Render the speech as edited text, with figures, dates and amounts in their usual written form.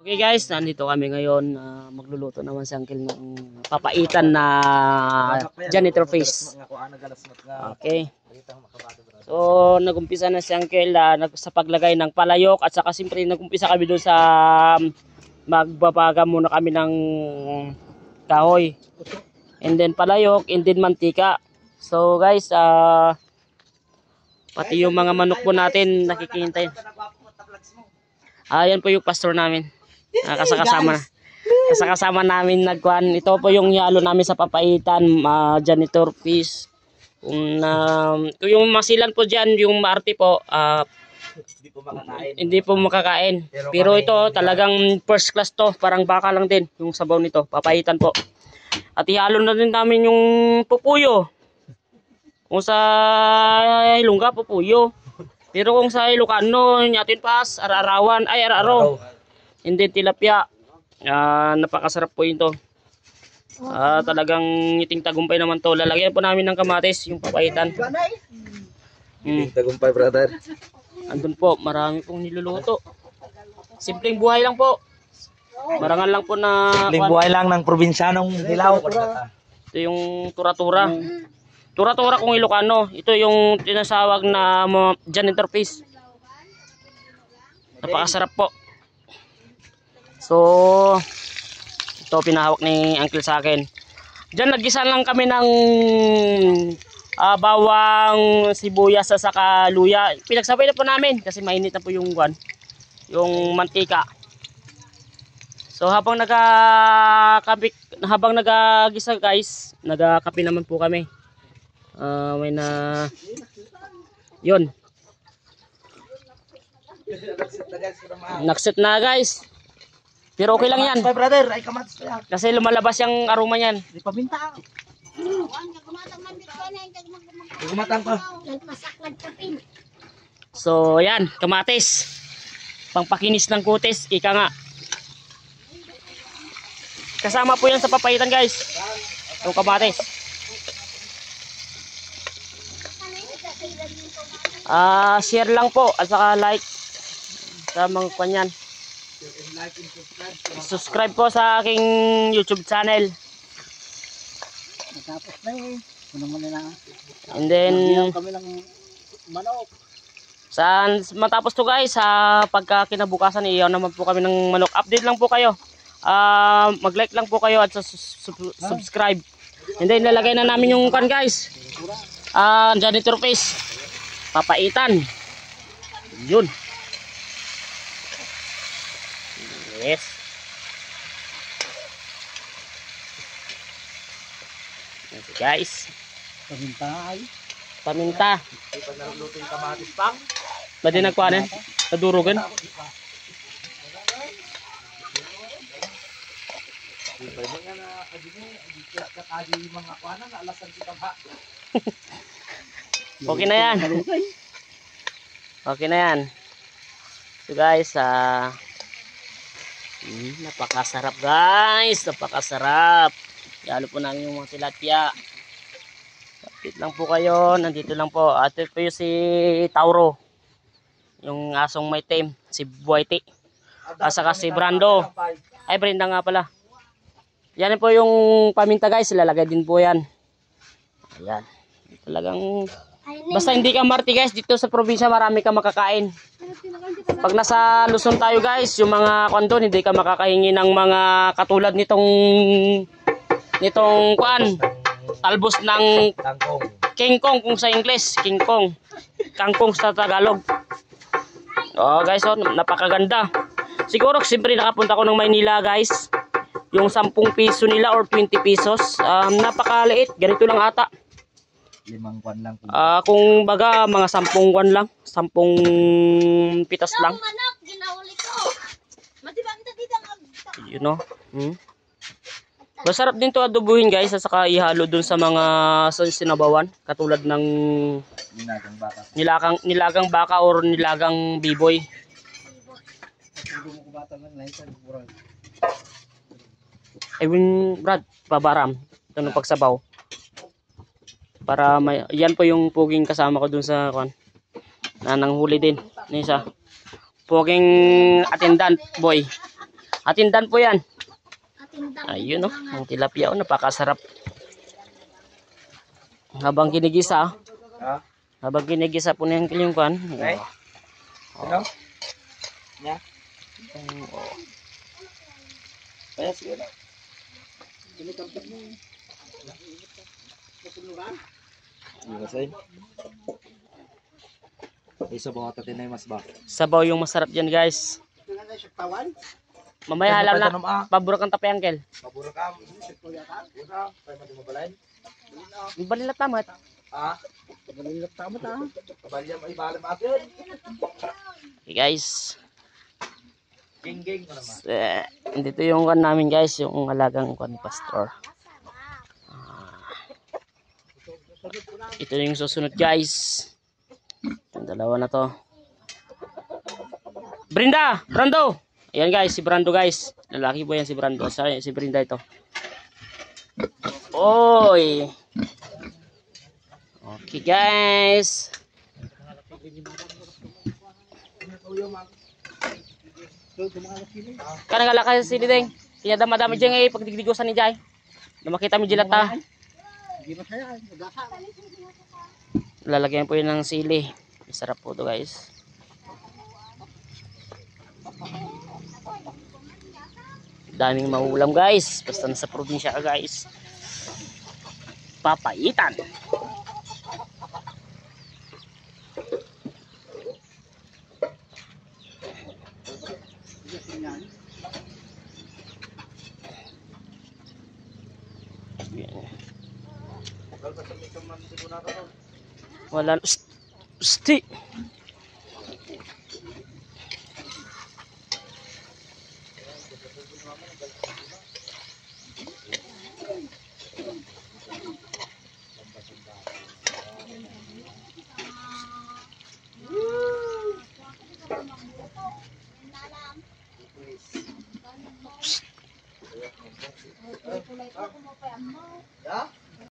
Okay guys, nandito kami ngayon. Magluluto naman si Uncle ng papaitan na janitor fish. Okay. So nagumpisa na si Uncle sa paglagay ng palayok at saka siyempre nagumpisa kami doon sa magbabaga muna kami ng kahoy. And then palayok, and then mantika. So guys, pati yung mga manok po natin nakikihintay. Ayan po yung pastor namin. Kasama namin nagkuhan. Ito po yung yalo namin sa papaitan, janitor fish. Yung masilan po dyan, yung maarte po, hindi po makakain. Pero ito talagang first class to, parang baka lang din yung sabaw nito, papaitan po. At ihalo na din namin yung pupuyo. Kung sa Ilongga, pupuyo. Pero kung sa Ilocano, Nyatin Pass, Ararawan, ay Araro. Hindi tilapia. Napakasarap po ito. Talagang ngiting tagumpay naman to. Lalagyan po namin ng kamatis, yung papaitan. Ngiting tagumpay, brother. Andun po, marami pong niluluto. Simpleng buhay lang po. Marangal lang po na... Simpleng buhay lang ng probinsyanong Hilaw. Ito yung tura-tura. Tura-tura kung Ilocano. Ito yung tinasawag na janitor fish. Napakasarap po. So, ito pinahawak ni Uncle sa akin. Diyan nagisa lang kami ng bawang, sibuyas sa saka luya. Pinagsabay na po namin kasi mainit na po yung yung mantika. So habang nagagisa guys, nagakape naman po kami. May na yun. Nakset na guys. Pero okay lang yan. Brother, ay kamatis pa yan. Kasi lumalabas yung aroma niyan. Di paminta. Gumatang ko. So, yan, kamatis. Pangpakinis ng kutis, ika nga. Kasama po yan sa papaitan, guys. Yung kamatis. Share lang po at saka like sa mga kanyan. Subscribe po sa aking YouTube channel. Matapos na eh. And then kami ng manok. Matapos to guys, sa pagka kinabukasan iyon naman po kami ng manok. Update lang po kayo. Mag-like lang po kayo at subscribe. And then lalagay na namin yung kan guys. Janitor fish. Papaitan. Yun. Yes. Okay guys. Paminta. Ipag na luto yung kamatis pang. Ba din nagkuhanan? Nadurugan? Okay na yan. Okay na yan. So guys, napakasarap guys. Napakasarap. Yalo po namin yung mga tilapia. Kapit lang po kayo. Nandito lang po. At ito po yung si Tauro. Yung asong may tame. Si Buwaiti. Saka si Brando. Ay, Brenda nga pala. Yan po yung paminta guys. Ilalagay din po yan. Ayan. Talagang... Basta hindi ka marti guys. Dito sa probinsya marami ka makakain. Pag nasa Luzon tayo guys. Yung mga kondon hindi ka makakahingi ng mga katulad nitong kuan. Talbos ng King Kong kung sa English. King Kong. Kangkong sa Tagalog. Oh guys, napakaganda. Siguro siyempre nakapunta ko ng Maynila guys. Yung 10 piso nila or 20 pesos. Napakaliit. Ganito lang ata. 5 kwan lang. Kung baga mga 10 kwan lang. 10 pitas lang. You know. Masarap din to adobuhin guys. At saka ihalo dun sa mga sinabawan. Katulad ng nilagang baka or nilagang biboy. Ayun Brad, pabaram. Ito ng pagsabaw. Para may, yan po yung puging kasama ko dun sa kwan. Na nanghuli din. Isa. Puging attendant boy. Atindan po yan. Atindang Ayun oh, ang tilapia oh, napakasarap. Habang ginigisa, Ha? habang ginigisa po niyang kilimkan. Okay. Ano? Nya? Kaya sige na. Kinikampit mo. Kasuluran? Hindi ba sa'yo? Isa ba ka tatinay mas ba? Sabaw yung masarap dyan guys. Mamaya halal na. Pabura kang tape uncle. Mabura ka. Una. Kaya mati mabalay. Balila tamat. Ha? Mabalilap tamat ha. Kabalya mo ibalam atin. Okay guys. Ging-ging mo naman. Dito yung kan namin guys, yung alagang kan pastor. Ito yung susunod guys. Yung dalawa na to. Brinda! Brando! Ayan guys, si Brando guys. Lalaki po yan si Brando. Si Brinda ito. Oy! Okay guys. Kana gala ka sili ding. Iya dama-dama diyan ay pagdigdigosan ni Jay. Na makita mi jilat ta. Lalagyan po yun ng sili. Sarap po to guys. Daming maulam guys. Basta nasa probinsya ka guys. Papaitan. Wala. Sti. Ya?